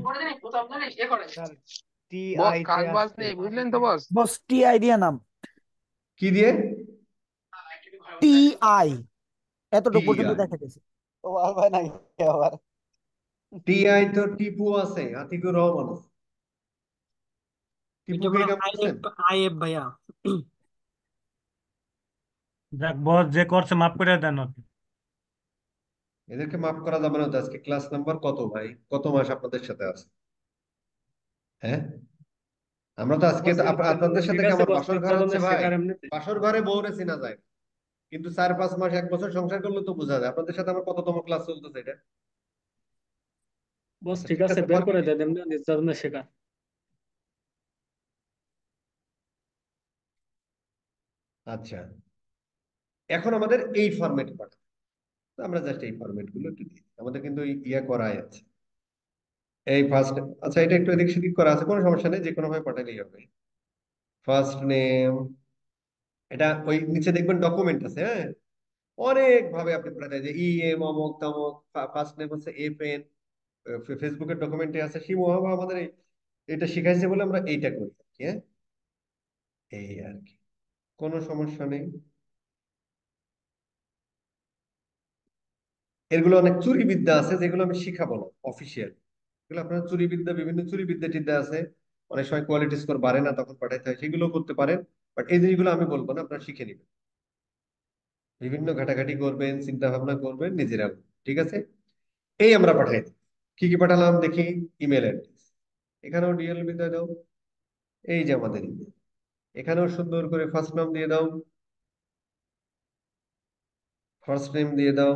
স্যার টি বস আই তে কাকবাজ আসছে। নেই, বুঝলেন তো বস। বস টি আই দিয়া নাম। কি দিয়ে? টি আই টি এতটুকু পর্যন্ত আই। দেখা গেছে। ও আবার নাই আবার। টি আই তো টিপু আছে, আতিকুর রহমান আছে। এটা টিপুকে ভাই কেমন করছেন? আইএফ ভাইয়া। যাক বস, যে করছে মাফ করে দেন ওকে। এদেরকে মাফ করা যাবে না তো। আজকে ক্লাস নাম্বার কত ভাই, কত মাস আপনাদের সাথে আছে? হ্যাঁ, আমরা তো আজকে বস তো এমনি আপনাদের সাথে ঠিক কি আছে আমার বস, বাসর ঘর হচ্ছে নির্যাতনের ভাই? শিকার এমনিতে। বাসর ঘরে বউরে চেনা যায় না। কিন্তু 4-5 মাস 1 বছর সংসার করলে তো বোঝা যায় আপনাদের সাথে আমার কততম ক্লাস চলতেছে এটা। বস আচ্ছা ঠিক ঠিক আছে, আছে, বের ফরগিভ করে ইউ। দেয় এমনি নির্যাতনের শিকার। আচ্ছা, এখন আমাদের এই ফরম্যাট পাঠাতে হবে। আমরা জাস্ট এই ফরম্যাট গুলো একটু দিই, আমাদের কিন্তু ইয়া করাই আছে। এই ফার্স্ট, আচ্ছা এটা একটু এদিক সেদিক করা আছে, কোনো সমস্যা নেই, যে কোনো ভাবে পাঠালেই হবে। ফার্স্ট নেম, এটা ওই নিচে দেখবেন ডকুমেন্ট আছে, হ্যাঁ। অনেক ভাবে আপনি পাঠাতে, যে ই এম অমুক তমুক, ফার্স্ট নেম হচ্ছে এফ এন, ফেসবুকের ডকুমেন্টে আছে শিমু বাবা আমাদের এটা শিখাইছে বলে আমরা এইটা করি আর কি, হ্যাঁ। এই আর কি, কোনো সমস্যা নেই। এগুলো অনেক চুরি বিদ্যা আছে যেগুলো আমি শিখাবো না অফিসিয়াল। এগুলো আপনার চুরি বিদ্যা, বিভিন্ন চুরি বিদ্যা টিদ্যা আছে। অনেক সময় কোয়ালিটি স্কোর বাড়ে না, তখন পাঠাইতে হয়, সেগুলো করতে পারেন। বাট এই জিনিসগুলো আমি বলবো না, আপনারা শিখে নিবেন। বিভিন্ন ঘাটাঘাটি করবেন, চিন্তা ভাবনা করবেন নিজেরা। ঠিক আছে, এই আমরা পাঠাই দিই। কি কি পাঠালাম দেখি। ইমেল অ্যাড্রেস, এখানেও ডিএল বিদ্যা দাও। এই যে আমাদের ইমেল, এখানেও সুন্দর করে ফার্স্ট নাম দিয়ে দাও, ফার্স্ট নেম দিয়ে দাও।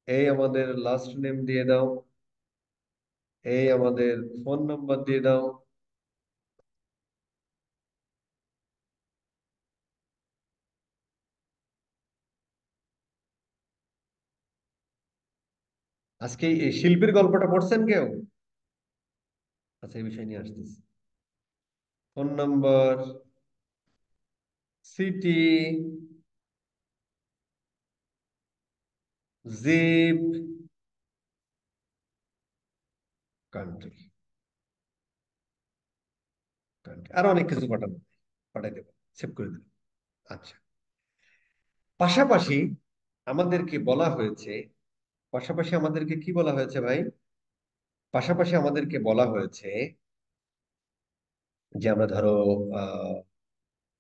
এই আমাদের লাস্ট নেম দিয়ে দাও। এই আমাদের ফোন নাম্বার দিয়ে দাও। আজকে এই শিল্পীর গল্পটা পড়ছেন কেউ? আচ্ছা, এই বিষয় নিয়ে আসতেছি। Phone number, city, zip, country, আরো অনেক কিছু পাঠানো, পাঠাই দেবো, সেভ করে দেবো। আচ্ছা, পাশাপাশি আমাদেরকে বলা হয়েছে, পাশাপাশি আমাদেরকে কি বলা হয়েছে ভাই? পাশাপাশি আমাদেরকে বলা হয়েছে যে আমরা ধরো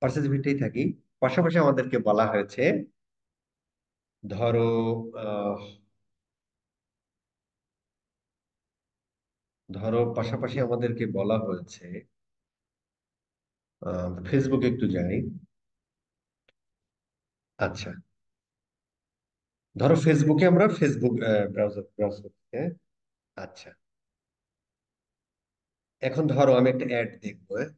পার্সিভিটিই থাকি। পাশাপাশি আমাদেরকে বলা হয়েছে, ধরো আহ, ধরো পাশাপাশি আমাদেরকে বলা হয়েছে, ফেসবুকে একটু যাই। আচ্ছা, ধরো ফেসবুকে আমরা ফেসবুক ব্রাউজার ব্রাউজ করছি, হ্যাঁ? আচ্ছা, এখন ধরো আমি একটা অ্যাড দেখবো, হ্যাঁ?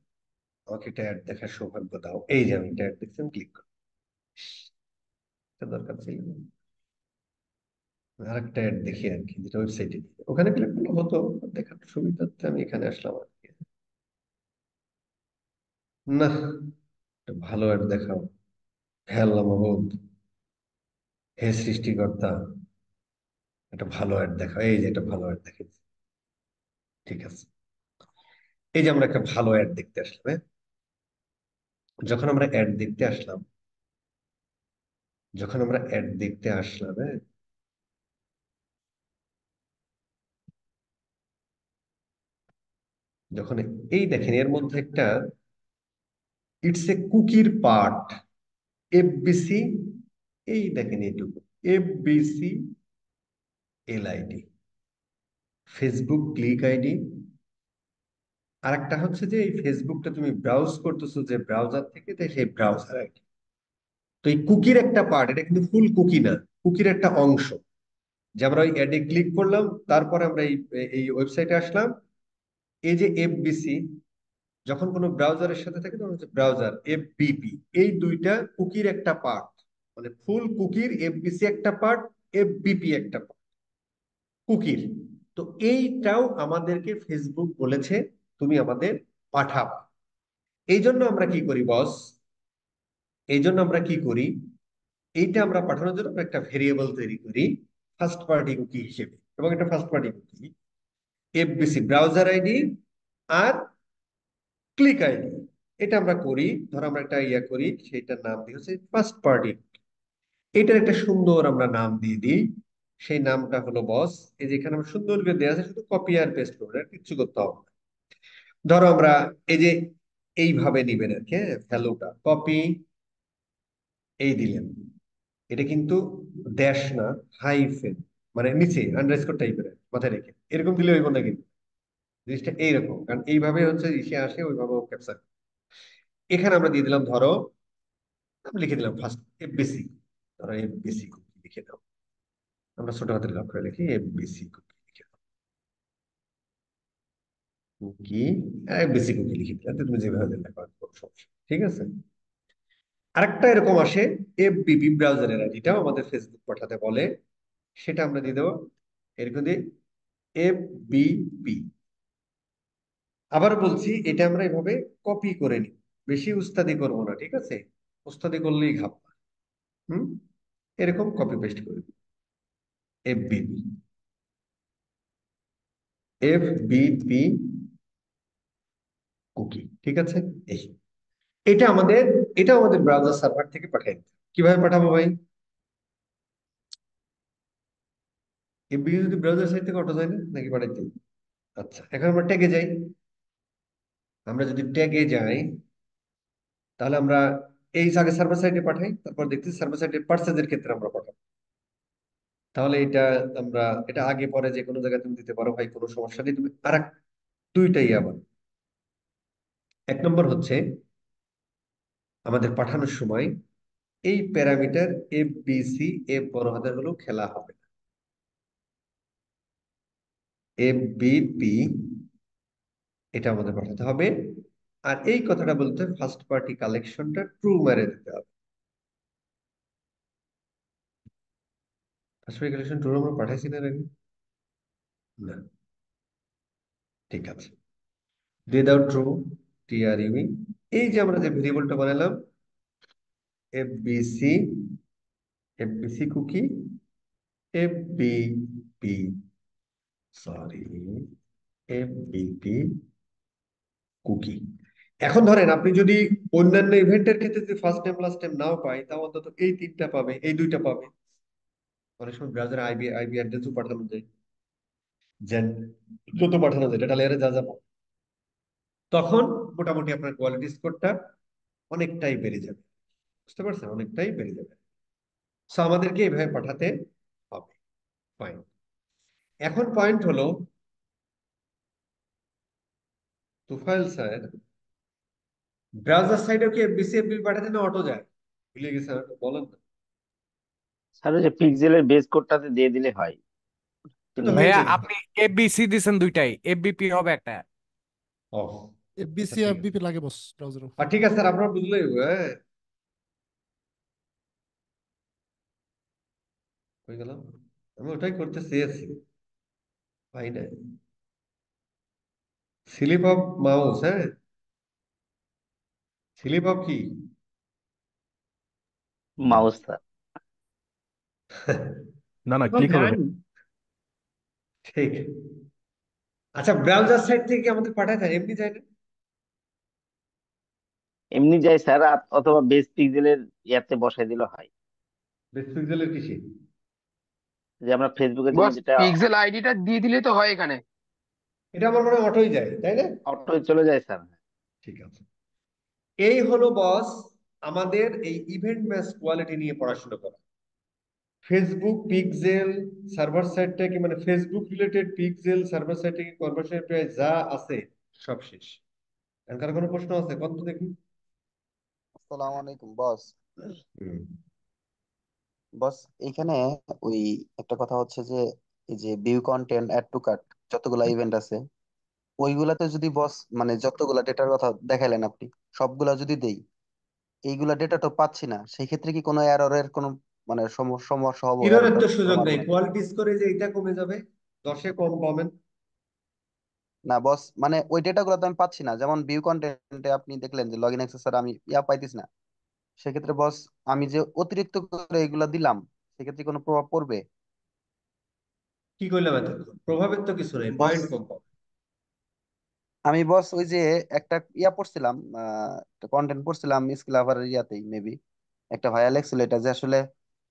আমাকে একটা অ্যাড দেখার সৌভাগ্য দাও। এই যে আমি একটা অ্যাড দেখছি, ক্লিক করো। এটা দরকার ছিল না। আর একটা অ্যাড দেখি আর কি, যেটা ওয়েবসাইটে, ওখানে ক্লিক করলে হতো, দেখার সুবিধার্থে আমি এখানে আসলাম আর কি। না, একটা ভালো অ্যাড দেখাও। হে আল্লাহ মাহবুব, হে সৃষ্টিকর্তা, একটা ভালো অ্যাড দেখাও। এই যে একটা ভালো অ্যাড দেখেছি, ঠিক আছে। এই যে আমরা একটা ভালো অ্যাড দেখতে আসলাম, হ্যাঁ? যখন আমরা অ্যাড দেখতে আসলাম, যখন আমরা অ্যাড দেখতে আসলাম, হ্যাঁ, যখন এই দেখেন এর মধ্যে একটা, ইটস এ কুকির পার্ট, এফবিসি, এই দেখেন এইটুকু, এফবিসি এল আইডি, ফেসবুক ক্লিক আইডি। আর একটা হচ্ছে যে এই ফেসবুকটা তুমি ব্রাউজ করতেছো যে ব্রাউজার থেকে, তাই সেই ব্রাউজার আইডি। তো এই কুকির একটা পার্ট, এটা কিন্তু ফুল কুকি না, কুকির একটা অংশ। যে আমরা ওই অ্যাডে ক্লিক করলাম, তারপরে আমরা এই এই ওয়েবসাইটে আসলাম, এই যে এফবিসি যখন কোনো ব্রাউজারের সাথে থাকে তখন হচ্ছে ব্রাউজার এফবিপি, এই দুইটা কুকির একটা পার্ট, মানে ফুল কুকির এফবিসি একটা পার্ট, এফবিপি একটা পার্ট কুকির। তো এইটাও আমাদেরকে ফেসবুক বলেছে তুমি আমাদের পাঠাবা। এই জন্য আমরা কি করি বস, এই জন্য আমরা কি করি, এইটা আমরা পাঠানোর জন্য আমরা একটা ভেরিয়েবল তৈরি করি ফার্স্ট পার্টি কুকি হিসেবে, এবং এটা first party cookie FBC browser ID আর ক্লিক আইডি। এটা আমরা করি, ধর আমরা একটা ইয়া করি, সেইটার নাম দিই হচ্ছে ফার্স্ট পার্টি। এটার একটা সুন্দর আমরা নাম দিয়ে দিই, সেই নামটা হলো বস। এই যে এখানে আমরা সুন্দর করে দেওয়া আছে, শুধু কপি আর পেস্ট করবো, আর কিচ্ছু করতে হবে না। ধরো আমরা এই যে এইভাবে নিবেন আর কি, হ্যাঁ, ভ্যালুটা কপি এই দিলেন, এটা কিন্তু ড্যাশ না, হাইফেন, মানে নিচে আন্ডারস্কোর টাইপের মাথায় রেখে এরকম দিলে হইব না, কিন্তু জিনিসটা এইরকম, কারণ এইভাবে হচ্ছে ইসে আসে, ওইভাবে ক্যাপচার। এখানে আমরা দিয়ে দিলাম, ধরো আমি লিখে দিলাম ফার্স্ট এফবিসি, ধরো এফবিসি কুকি লিখে দাও, আমরা ছোট হাতের অক্ষরে লিখি এফবিসি কুকি লিখে দাও, কুকি এফবিসি কুকি লিখে দিলাম, তো তুমি যেভাবে দিলে কোনো সমস্যা নেই, ঠিক আছে। আরেকটা এরকম আসে এফবিপি ব্রাউজারের আইডিটাও আমাদের ফেসবুক পাঠাতে বলে, সেটা আমরা দিয়ে দেবো এরকম দিয়ে এফবিপি। আবার বলছি, এটা আমরা এভাবে কপি করে নিই, বেশি উস্তাদি করবো না, ঠিক আছে, উস্তাদি করলেই ঘাপলা। হুম, এরকম কপি পেস্ট করে দিই এফবিপি, এফবিপি কুকি, ঠিক আছে। এই এটা আমাদের, এটা আমাদের ব্রাউজার সার্ভার থেকে পাঠাই দিতে হবে। কিভাবে পাঠাবো ভাই? এফবিপি যদি ব্রাউজার সাইট থেকে অটো যায় না নাকি পাঠাইতে হবে? আচ্ছা, এখন আমরা ট্যাগে যাই। আমরা যদি ট্যাগে যাই, তাহলে আমরা এই আগে সার্ভার সাইডে পাঠাই, তারপর দেখছি সার্ভার সাইডের পার্সেজের ক্ষেত্রে আমরা পাঠাবো। তাহলে এটা আমরা, এটা আগে পরে যে কোনো জায়গায় তুমি দিতে পারো ভাই, কোনো সমস্যা নেই। তুমি আর দুইটাই আবার, এক নম্বর হচ্ছে আমাদের পাঠানোর সময় এই parameter F B C, F বড় হাতের হলেও খেলা হবে না, এফ বি পি এটা আমাদের পাঠাতে হবে। আর এই কথাটা বলতে ফার্স্ট পার্টি কালেকশনটা ট্রু মেরে দিতে হবে। ফার্স্ট পার্টি কালেকশন ট্রু আমরা পাঠাইছি না এর আগে? না, ঠিক আছে, দিয়ে দাও ট্রু, টি আর ইউ। এই যে আমরা যে ভেরিয়েবলটা বানালাম F B C, F B C cookie, F B P, sorry, F B P cookie. এখন ধরেন আপনি যদি অন্যান্য ইভেন্টের ক্ষেত্রে যদি ফার্স্ট নেম লাস্ট নেম নাও পাই, তাও অন্তত এই তিনটা পাবে, এই দুইটা পাবে। অনেক সময় ব্রাউজারে আইবি আইবি অ্যাড্রেসও পাঠানো যায়, জেন যত পাঠানো যায়, ডেটা লেয়ারে যা যা পাবে, তখন মোটামুটি আপনার কোয়ালিটি স্কোরটা অনেকটাই বেড়ে যাবে। বুঝতে পারছেন, অনেকটাই বেড়ে যাবে। সো আমাদেরকে এইভাবে পাঠাতে হবে। ফাইন, এখন পয়েন্ট হলো তুফাইল স্যার, ব্রাউজার সাইডেও কি এফবিসি এফবি পাঠাতে না অটো যায়? ভুলে গেছে, বলেন না। স্যার ওই যে পিক্সেলের বেস কোডটাতে দিয়ে দিলে হয়। এ তো হয়ে ভাইয়া গেছে। আপনি এফবিসি দিছেন দুইটাই, এফবিপি হবে একটা। ও আচ্ছা, এফবিসি ঠিক আছে। এফবিপি লাগে বস ব্রাউজারে। আর ঠিক আছে স্যার, আপনারা বুঝলেই হবে, হ্যাঁ। হয়ে গেলাম, আমি ওটাই করতে চেয়েছি, পাই না। স্লিপ অফ মাউস, হ্যাঁ, স্লিপ অফ কি? Mouse sir. না না, ক্লিক হবে ভাই। ঠিক। আচ্ছা, ব্রাউজার সাইট থেকে কি আমাদের পাঠায় দেয়, এমনি যায় না? এমনি যাই স্যার, অথবা বেস পিক্সেলের ইয়াতে বসাই দিলে হয়। বেস পিক্সেলের কিসে? যে আমরা ফেসবুকের জন্য বস যেটা পিক্সেল আইডিটা দিয়ে দিলে তো হয় এখানে। এটা আমার মনে হয় অটোই যায়, তাই না? অটো চলে যায় স্যার। ঠিক আছে। এই হলো বস আমাদের এই ইভেন্ট ম্যাচ কোয়ালিটি নিয়ে পড়াশোনা করা। ফেসবুক পিক্সেল সার্ভার সাইড থেকে, মানে Facebook related pixel server side থেকে কনভার্সন প্রায় যা আছে সব শেষ। এখানকার কোনো প্রশ্ন আছে কত দেখি? আসসালামু আলাইকুম বস। হুম, বস এইখানে ওই একটা কথা হচ্ছে যে এই যে view content, add to cart, যতগুলা ইভেন্ট আছে ওইগুলাতে যদি বস মানে যতগুলা ডেটার কথা দেখাইলেন আপনি সবগুলা যদি দেই, এইগুলা ডেটা তো পাচ্ছি না, সেই ক্ষেত্রে কি কোনো এররের কোনো মানে সমস্যা হবো, এররের এররটা তো ধরতে সুযোগ পারবো নেই, নাকি? কোয়ালিটি স্কোরে যে এটা কমে যাবে, 10-এ কম পাবেন। না বস, মানে ওই ডেটা গুলো তো আমি পাচ্ছি না, যেমন ভিউ কন্টেন্টে আপনি দেখলেন যে লগ ইন অ্যাক্সেস আমি পাইতেছি না। সেক্ষেত্রে বস আমি যে অতিরিক্ত করে এগুলা দিলাম, সেক্ষেত্রে কোনো প্রভাব পড়বে? কি করলাম এতক্ষণ? প্রভাবের তো কিছু নেই, বস পয়েন্ট কম পাবেন। আমি বস ওই যে একটা পড়ছিলাম, কন্টেন্ট পড়ছিলাম স্কিলাভারের ইয়াতেই মেবি, একটা ভাইয়া লেখছিল এটা যে আসলে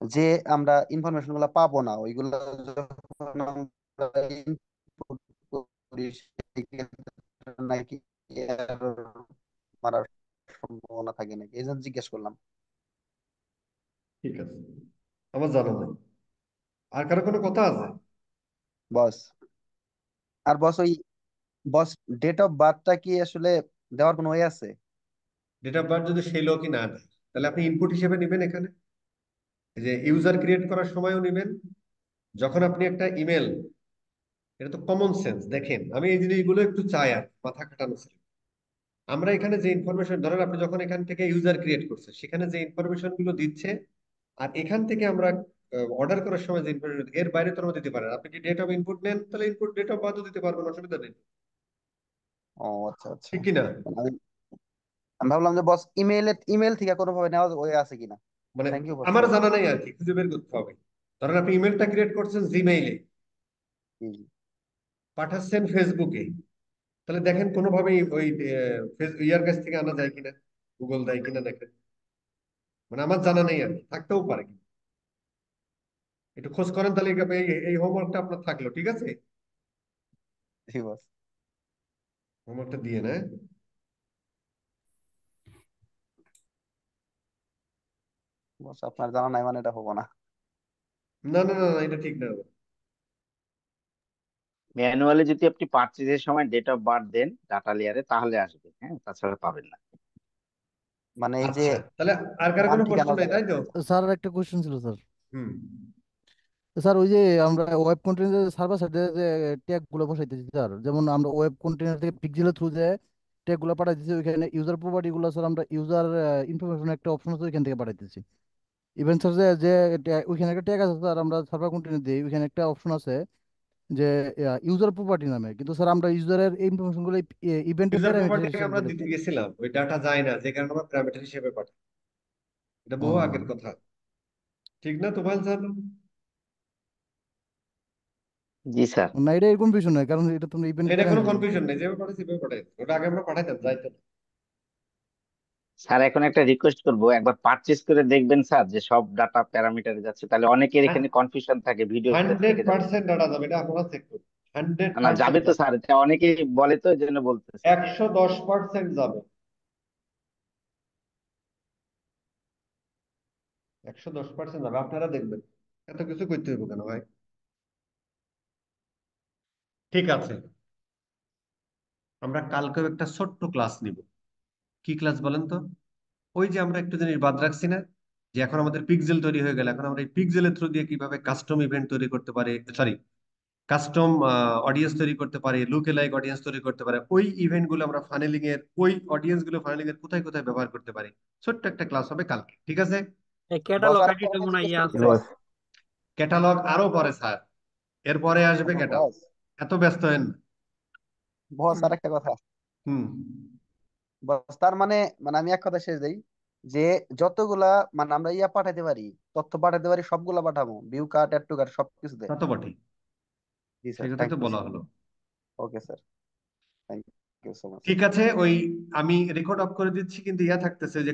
যে আমরা ইনফরমেশন গুলো পাবো না ওইগুলো যখন আমরা input করি, সেক্ষেত্রে নাকি error মারার সম্ভাবনা থাকে নাকি, এই জন্য জিজ্ঞেস করলাম। ঠিক আছে, আমার জানা নাই। আর কারো কোনো কথা আছে? বস আর বস ওই বস ডেট অফ বার্থটা কি আসলে দেওয়ার কোনো ওয়ে আছে? ডেট অফ বার্থ যদি সেই লোকই না দেয়, তাহলে আপনি ইনপুট হিসেবে নেবেন এখানে। এই যে ইউজার ক্রিয়েট করার সময়ও নেবেন, যখন আপনি একটা ইমেল, এটা তো কমন সেন্স। দেখেন, আমি এই জিনিসগুলো একটু চাই আর মাথা খাটানো ছিল। আমরা এখানে যে ইনফরমেশন, ধরেন আপনি যখন এখান থেকে ইউজার ক্রিয়েট করছে, সেখানে যে ইনফরমেশন গুলো দিচ্ছে, আর এখান থেকে আমরা অর্ডার করার সময় যে ইনফরমেশন, এর বাইরে তো আমরা দিতে পারেন। আপনি কি ডেট অফ ইনপুট নেন, তাহলে ইনপুট ডেট অফ বার্থও দিতে পারবেন, অসুবিধা নেই। ও আচ্ছা আচ্ছা। ঠিক কিনা? মানে আমি ভাবলাম যে বস ইমেল থেকে কোনোভাবে নেওয়া ওয়ে আছে কিনা। মানে থ্যাংক ইউ বস, আমার জানা নেই আর কি, খুঁজে বের করতে হবে। ধরেন আপনি ইমেলটা ক্রিয়েট করছেন জিমেইলে, পাঠাচ্ছেন ফেসবুকে, তাহলে দেখেন কোনোভাবেই ওই ইয়ার কাছ থেকে আনা যায় কিনা, গুগল দেয় কিনা দেখেন। মানে আমার জানা নেই আর কি, থাকতেও পারে। একটু খোঁজ করেন, তাহলে এই হোমওয়ার্কটা আপনার থাকলো, ঠিক আছে? জি বস। হোমওয়ার্কটা দিয়ে না। বস আপনার জানা নাই মানে এটা হবো না। না না না না, এটা ঠিক না। ম্যানুয়ালি যদি আপনি পারচেজের সময় ডেট অফ বার্থ দেন ডাটা লেয়ারে তাহলে আসবে, হ্যাঁ, তাছাড়া পাবেন না। মানে এই যে আচ্ছা, তাহলে আর কারো নাম কোনো প্রশ্ন ঠিকানা নাই, তাই তো? স্যার একটা কোশ্চেন ছিল স্যার। হুম। স্যার ওই যে আমরা ওয়েব কন্টেনার সার্ভার সাইডে যে ট্যাগ গুলো বসাইতেছি স্যার, যেমন আমরা ওয়েব কন্টেনার থেকে পিক্সেলের থ্রু যে ট্যাগ গুলো পাঠাইতেছি, ওইখানে ইউজার প্রপার্টি গুলো স্যার আমরা ইউজার ইনফরমেশন একটা অপশন আছে ওইখান থেকে পাঠাইতেছি। ইভেন স্যার যে যে ওইখানে একটা ট্যাগ আছে স্যার, আমরা সার্ভার কন্টেনার দিই, ওইখানে একটা অপশন আছে যে ইউজার প্রপার্টি নামে, কিন্তু স্যার আমরা ইউজারের এই ইনফরমেশন গুলো ইভেন্টের ইউজার প্যারামিটার প্রপার্টি হিসেবে আমরা দিতে পাঠাচ্ছি। গেছিলাম, ওই ডাটা যায় না, যে কারণে আমরা প্যারামিটার হিসেবে পাঠাই। এটা বহু আগের ও কথা, ঠিক না তোফায়েল স্যার? জি স্যার। না, এটা এরকম বিষয় নয়, কারণ এটা তোমরা ইভেন্টের এটা কোনো প্যারামিটার কনফিউশন দিচ্ছি। নেই, যেভাবে পাঠাচ্ছি সেভাবে পাঠাই। ওটা আগে আমরা পাঠাইতাম, যাইতো না। স্যার এখন একটা রিকোয়েস্ট করব, একবার পারচেজ করে দেখবেন স্যার যে সব ডাটা প্যারামিটারে যাচ্ছে, তাহলে অনেকের এখানে কনফিউশন থাকে, ভিডিওতে 100% থেকে যাবে। ডাটা যাবে, এটা আপনারা চেক করুন। হান্ড্রেড না যাবে পার্সেন্ট তো স্যার, এটা অনেকেই বলে তো এই জন্য বলতেছি। 110% যাবে। 110% যাবে, আপনারা দেখবেন। এত কিছু করতে হইব কেন ভাই? ঠিক আছে, আমরা কালকেও একটা ছোট্ট ক্লাস নিব। কি ক্লাস বলেন তো? ওই যে আমরা একটু জিনিস বাদ রাখছি না, যে এখন আমাদের পিক্সেল তৈরি হয়ে গেল, এখন আমরা এই পিক্সেলের থ্রু দিয়ে কিভাবে কাস্টম ইভেন্ট তৈরি করতে পারি, সরি, কাস্টম অডিয়েন্স তৈরি করতে পারি, লুক এলাইক অডিয়েন্স তৈরি করতে পারি, ওই ইভেন্ট গুলো আমরা ফানেলিং এর, ওই অডিয়েন্স গুলো ফানেলিং এর কোথায় কোথায় ব্যবহার করতে পারি। ছোট্ট একটা ক্লাস হবে কালকে, ঠিক আছে? এই বস ক্যাটালগ আর একটা আইডিটা কথা মনে হয় জিজ্ঞেস ইয়ে করি জি আছে। বস। বস। ক্যাটালগ আরো পরে স্যার, এরপরে আসবে ক্যাটালগ। বস এত ব্যস্ত হেন। বস আর একটা কথা। হুম। বস তার মানে, মানে আমি এক কথা শেষ দেই যে যতগুলা মানে আমরা পাঠাতে পারি, তথ্য পাঠাতে পারি, সবগুলা পাঠাবো, view cart, add to cart সবকিছু দেয়। তা তো বটেই, জি সেই স্যার, কথাই থ্যাংক তো ইউ বলা স্যার। হলো। Okay sir, thank you so much. ঠিক আছে, ওই আমি রেকর্ড অফ করে দিচ্ছি, কিন্তু ইয়া থাকতেছে যে